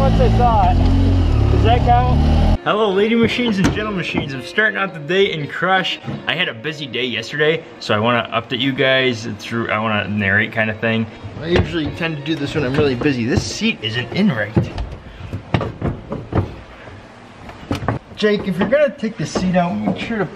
once I saw it. Does that count? Hello lady machines and gentle machines. I'm starting out the day in Crush. I had a busy day yesterday, so I want to update you guys through, I want to narrate kind of thing. I usually tend to do this when I'm really busy. This seat isn't in right. Jake, if you're gonna take the seat out, make sure to...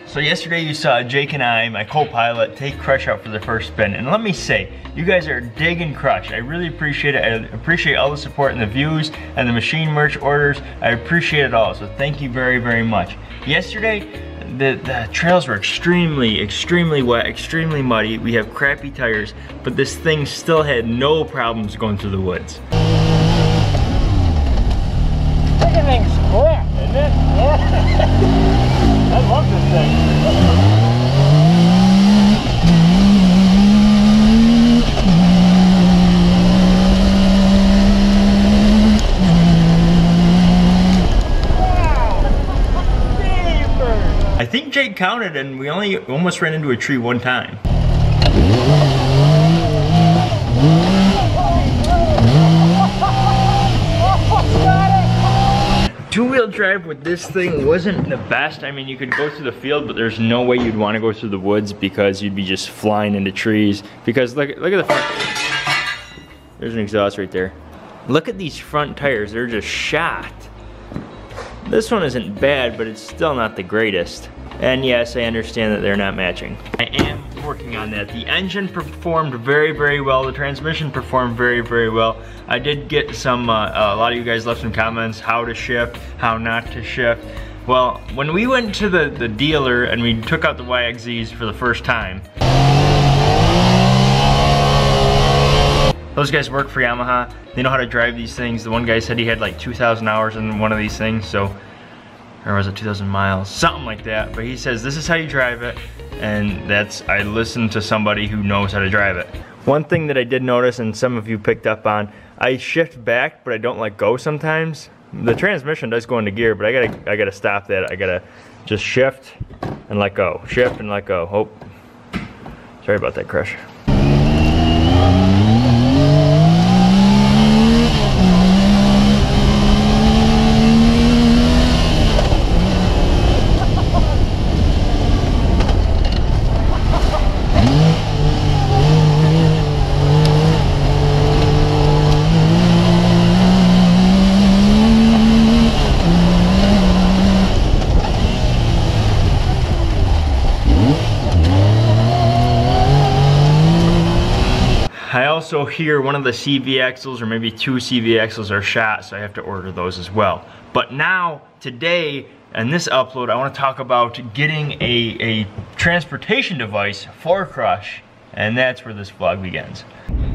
So yesterday you saw Jake and I, my co-pilot, take Crush out for the first spin. And let me say, you guys are digging Crush. I really appreciate it. I appreciate all the support and the views and the machine merch orders. I appreciate it all, so thank you very, very much. Yesterday, the trails were extremely wet, extremely muddy. We have crappy tires, but this thing still had no problems going through the woods. Everything's cracked, isn't it? Yeah. I love this thing. I think Jake counted and we only almost ran into a tree one time. Two-wheel drive with this thing wasn't the best. I mean, you could go through the field, but there's no way you'd want to go through the woods because you'd be just flying into trees. Because look at the front. There's an exhaust right there. Look at these front tires, they're just shot. This one isn't bad, but it's still not the greatest. And yes, I understand that they're not matching. I am working on that. The engine performed very, very well. The transmission performed very, very well. I did get some, a lot of you guys left some comments, how to shift, how not to shift. Well, when we went to the dealer and we took out the YXZs for the first time, those guys work for Yamaha. They know how to drive these things. The one guy said he had like 2,000 hours in one of these things, so, or was it 2,000 miles? Something like that. But he says, this is how you drive it. And that's, I listened to somebody who knows how to drive it. One thing that I did notice, and some of you picked up on, I shift back, but I don't let go sometimes. The transmission does go into gear, but I gotta stop that. I gotta just shift and let go. Shift and let go. Oh, sorry about that, Crush. I also hear one of the CV axles or maybe two CV axles are shot, so I have to order those as well. But now, today, in this upload, I want to talk about getting a transportation device for Crush, and that's where this vlog begins.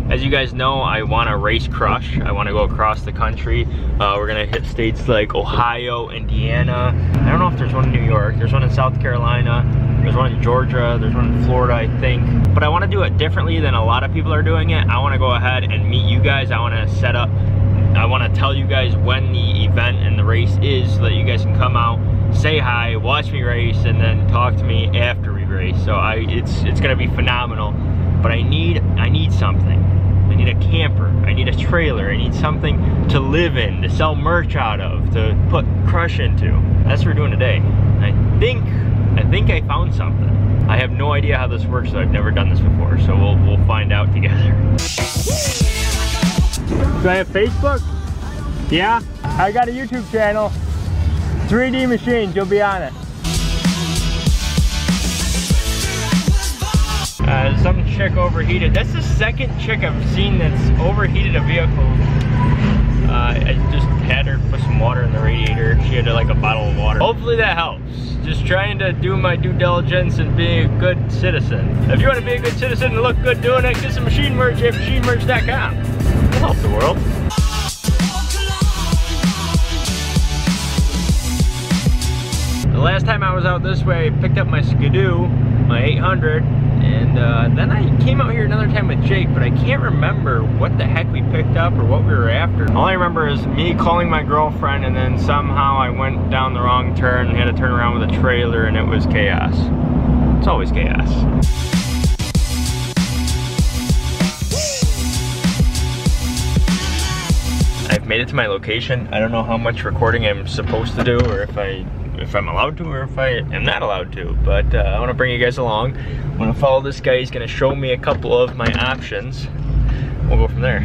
As you guys know, I want to race Crush. I want to go across the country. We're going to hit states like Ohio, Indiana. I don't know if there's one in New York. There's one in South Carolina. There's one in Georgia. There's one in Florida, I think. But I want to do it differently than a lot of people are doing it. I want to go ahead and meet you guys. I want to set up, I want to tell you guys when the event and the race is so that you guys can come out, say hi, watch me race, and then talk to me after we race. So it's going to be phenomenal. But I need something. I need a camper, I need a trailer, I need something to live in, to sell merch out of, to put Crush into. That's what we're doing today. I think I found something. I have no idea how this works, so I've never done this before, so we'll find out together. Do I have Facebook? Yeah? I got a YouTube channel. 3D Machines, you'll be on it. Some chick overheated. That's the second chick I've seen that's overheated a vehicle. I just had her put some water in the radiator. She had like a bottle of water. Hopefully that helps. Just trying to do my due diligence and being a good citizen. If you want to be a good citizen and look good doing it, get some machine merch at machinemerch.com. It'll help the world. The last time I was out this way, I picked up my Skidoo, my 800, and then I came out here another time with Jake, but I can't remember what the heck we picked up or what we were after. All I remember is me calling my girlfriend, and then somehow I went down the wrong turn and had to turn around with a trailer, and it was chaos. It's always chaos. made it to my location. I don't know how much recording I'm supposed to do, or if I'm allowed to, or if I am not allowed to, but I want to bring you guys along. I'm going to follow this guy. He's going to show me a couple of my options. We'll go from there.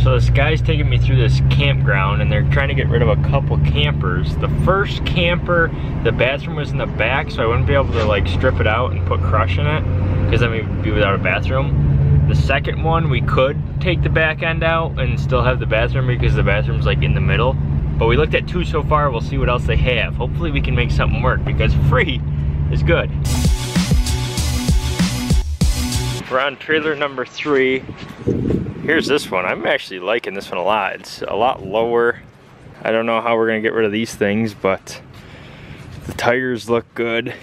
So this guy's taking me through this campground, and they're trying to get rid of a couple campers. The first camper, the bathroom was in the back, so I wouldn't be able to like strip it out and put Crush in it, because then we'd be without a bathroom. The second one, we could take the back end out and still have the bathroom, because the bathroom's like in the middle. But we looked at 2 so far. We'll see what else they have. Hopefully we can make something work, because free is good. We're on trailer number 3. Here's this one. I'm actually liking this one a lot. It's a lot lower. I don't know how we're gonna get rid of these things, but the tires look good.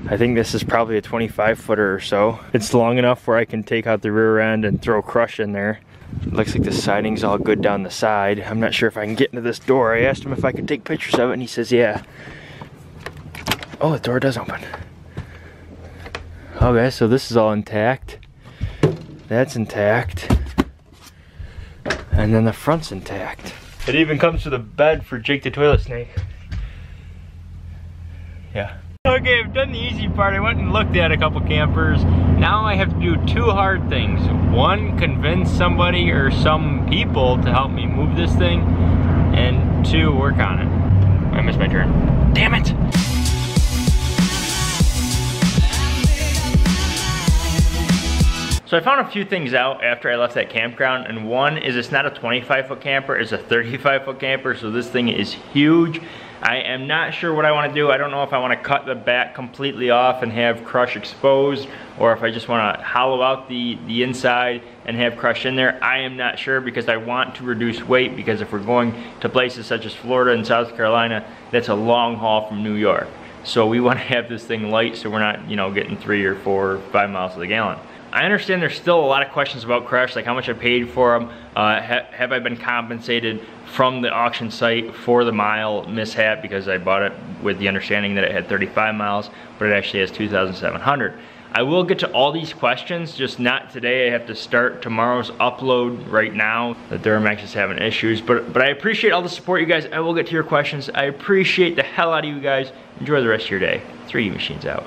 I think this is probably a 25 footer or so. It's long enough where I can take out the rear end and throw Crush in there. It looks like the siding's all good down the side. I'm not sure if I can get into this door. I asked him if I could take pictures of it, and he says yeah. Oh, the door does open. Okay, so this is all intact. That's intact. And then the front's intact. It even comes with a bed for Jake the toilet snake. Yeah. Okay, I've done the easy part. I went and looked at a couple campers. Now I have to do 2 hard things. 1, convince somebody or some people to help me move this thing. And 2, work on it. I missed my turn. Damn it! So I found a few things out after I left that campground, and one is it's not a 25-foot camper, it's a 35-foot camper, so this thing is huge. I am not sure what I want to do. I don't know if I want to cut the back completely off and have Crush exposed, or if I just want to hollow out the inside and have Crush in there. I am not sure, because I want to reduce weight, because if we're going to places such as Florida and South Carolina, that's a long haul from New York. So we want to have this thing light so we're not, you know, getting 3 or 4 or 5 miles to the gallon. I understand there's still a lot of questions about Crush, like how much I paid for them. Have I been compensated from the auction site for the mile mishap, because I bought it with the understanding that it had 35 miles, but it actually has 2,700. I will get to all these questions, just not today. I have to start tomorrow's upload right now. The Duramax is having issues, but I appreciate all the support, you guys. I will get to your questions. I appreciate the hell out of you guys. Enjoy the rest of your day. 3D Machines out.